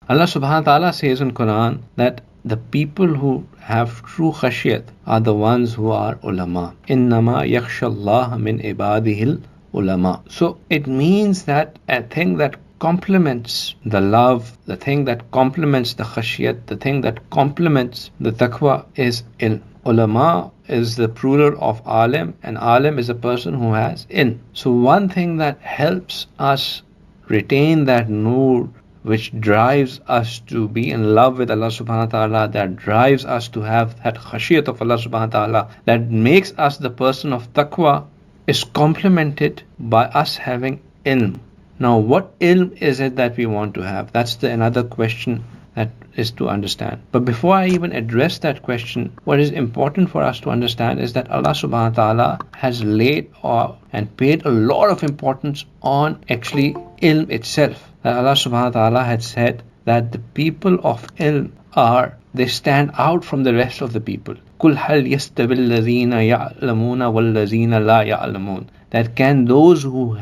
Allah subhanahu wa ta'ala says in Quran that the people who have true khashiyat are the ones who are ulama. Innama yakhshallaha min ibadihil ulama. So it means that a thing that complements the love, the thing that complements the khashiyat, the thing that complements the taqwa is ilm. Ulama is the plural of alim, and alim is a person who has ilm. So one thing that helps us retain that nur, which drives us to be in love with Allah subhanahu wa ta'ala, that drives us to have that khashiyat of Allah subhanahu wa ta'ala, that makes us the person of taqwa, is complemented by us having ilm. Now, what ilm is it that we want to have? That's another question that is to understand. But before I even address that question, what is important for us to understand is that Allah subhanahu wa ta'ala has laid and paid a lot of importance on actually ilm itself. Allah subhanahu wa ta'ala had said that the people of ilm they stand out from the rest of the people. Kul hal yastawi alladhina ya'lamuna walladhina la ya'lamun. That can those who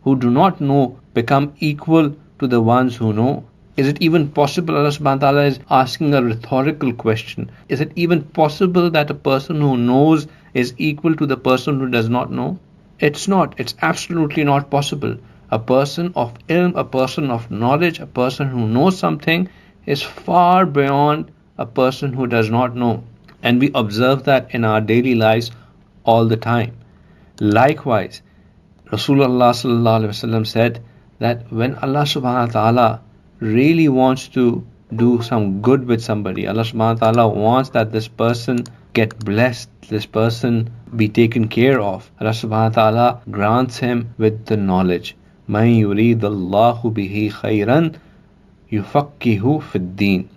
do not know become equal to the ones who know? Is it even possible? Allah subhanahu wa ta'ala is asking a rhetorical question. Is it even possible that a person who knows is equal to the person who does not know? It's not. It's absolutely not possible. A person of ilm, a person of knowledge, a person who knows something is far beyond a person who does not know. And we observe that in our daily lives all the time. Likewise, Rasulullah sallallahu alaihi wasallam said that when Allah subhanahu wa ta'ala really wants to do some good with somebody, Allah subhanahu wa ta'ala wants that this person get blessed, this person be taken care of, Allah subhanahu wa ta'ala grants him with the knowledge. Man yuridallahu bihi khayran yufaqqihu fid deen.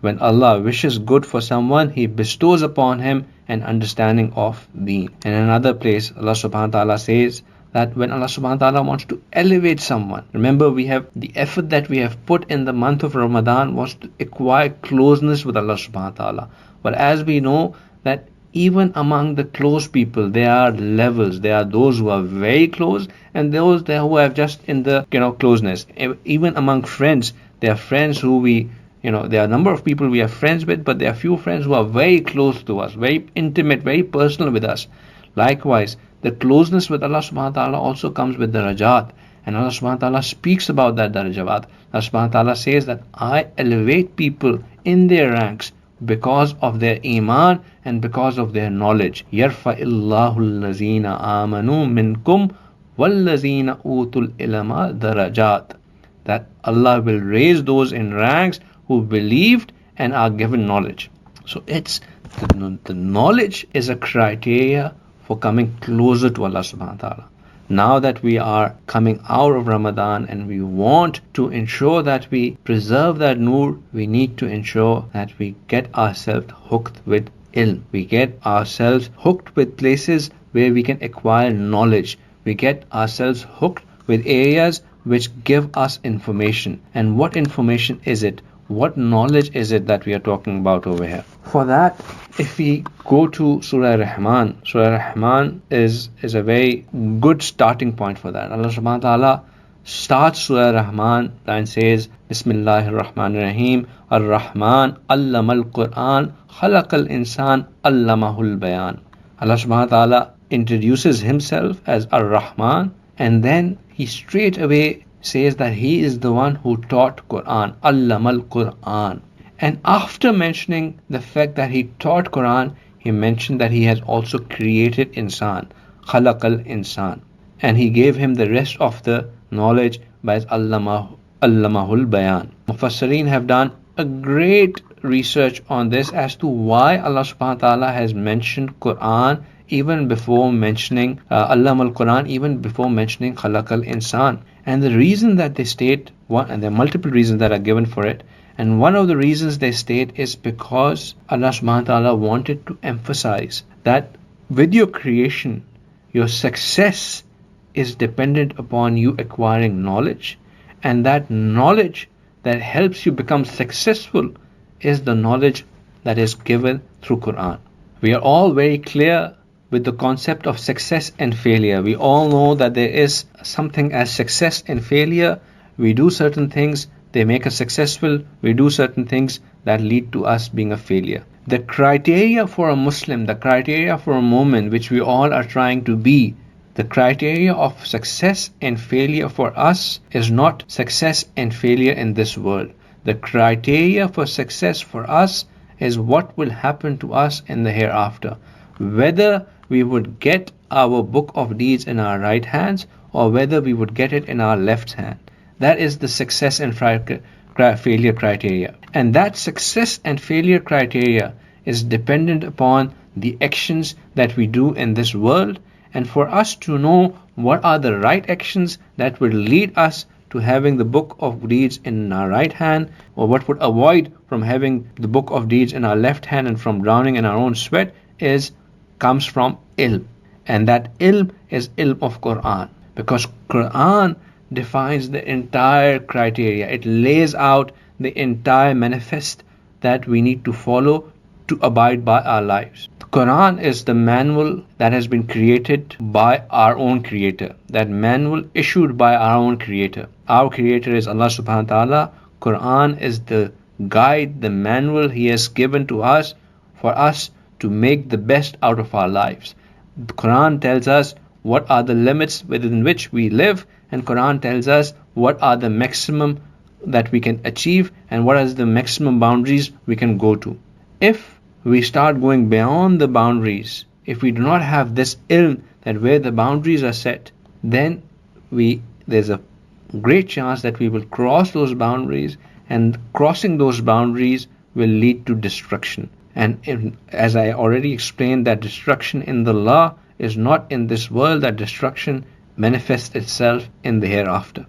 When Allah wishes good for someone, He bestows upon him an understanding of deen. In another place, Allah subhanahu wa ta'ala says that when Allah subhanahu wa ta'ala wants to elevate someone, remember we have the effort that we have put in the month of Ramadan was to acquire closeness with Allah subhanahu wa ta'ala. But as we know that even among the close people, there are levels. There are those who are very close and those there who have just in the closeness. Even among friends, there are friends who there are a number of people we are friends with, but there are few friends who are very close to us, very intimate, very personal with us. Likewise, the closeness with Allah subhanahu wa ta'ala also comes with darajat. And Allah subhanahu wa ta'ala speaks about that darajat. Allah subhanahu wa ta'ala says that I elevate people in their ranks because of their iman and because of their knowledge. Yarfa'illahu allazina amanu minkum wallazina utul ilma darajat. That Allah will raise those in ranks who believed and are given knowledge. So it's the knowledge is a criteria for coming closer to Allah subhanahu wa ta'ala. Now that we are coming out of Ramadan and we want to ensure that we preserve that nur, we need to ensure that we get ourselves hooked with ilm. We get ourselves hooked with places where we can acquire knowledge. We get ourselves hooked with areas which give us information. And what information is it? What knowledge is it that we are talking about over here? For that, if we go to Surah Rahman, Surah Rahman is a very good starting point for that. Allah subhanahu wa ta'ala starts Surah Rahman and says, Bismillahir Rahmanir Rahim, Ar-Rahman, Allamal Quran, Khalaqal Insan, Allamahul Bayan. Allah subhanahu wa ta'ala introduces himself as Ar-Rahman, and then he straight away says that he is the one who taught Quran, Allamal Quran. And after mentioning the fact that he taught Quran, he mentioned that he has also created insan, Khalaqal Insan. And he gave him the rest of the knowledge by Allamahul Bayan. Mufassirin have done a great research on this as to why Allah subhanahu wa ta'ala has mentioned Quran even before mentioning Allamal Quran, even before mentioning Khalaqal Insan. And the reason that they state, and there are multiple reasons that are given for it, and one of the reasons they state is because Allah subhanahu wa ta'ala wanted to emphasize that with your creation, your success is dependent upon you acquiring knowledge, and that knowledge that helps you become successful is the knowledge that is given through Quran. We are all very clear with the concept of success and failure. We all know that there is something as success and failure. We do certain things they make us successful, we do certain things that lead to us being a failure. The criteria for a Muslim, the criteria for a moment which we all are trying to be, the criteria of success and failure for us is not success and failure in this world. The criteria for success for us is what will happen to us in the hereafter. Whether we would get our book of deeds in our right hands or whether we would get it in our left hand. That is the success and failure criteria. And that success and failure criteria is dependent upon the actions that we do in this world. And for us to know what are the right actions that will lead us to having the book of deeds in our right hand, or what would avoid from having the book of deeds in our left hand and from drowning in our own sweat, comes from ilm. And that ilm is ilm of Quran, because Quran defines the entire criteria. It lays out the entire manifest that we need to follow to abide by our lives. The Quran is the manual that has been created by our own creator. That manual issued by our own creator. Our creator is Allah subhanahu wa ta'ala. Quran is the guide, the manual He has given to us for us to make the best out of our lives. The Quran tells us what are the limits within which we live, and Quran tells us what are the maximum that we can achieve and what is the maximum boundaries we can go to. If we start going beyond the boundaries, if we do not have this ilm that where the boundaries are set, then there's a great chance that we will cross those boundaries, and crossing those boundaries will lead to destruction. And as I already explained, that destruction in the law is not in this world, that destruction manifests itself in the hereafter.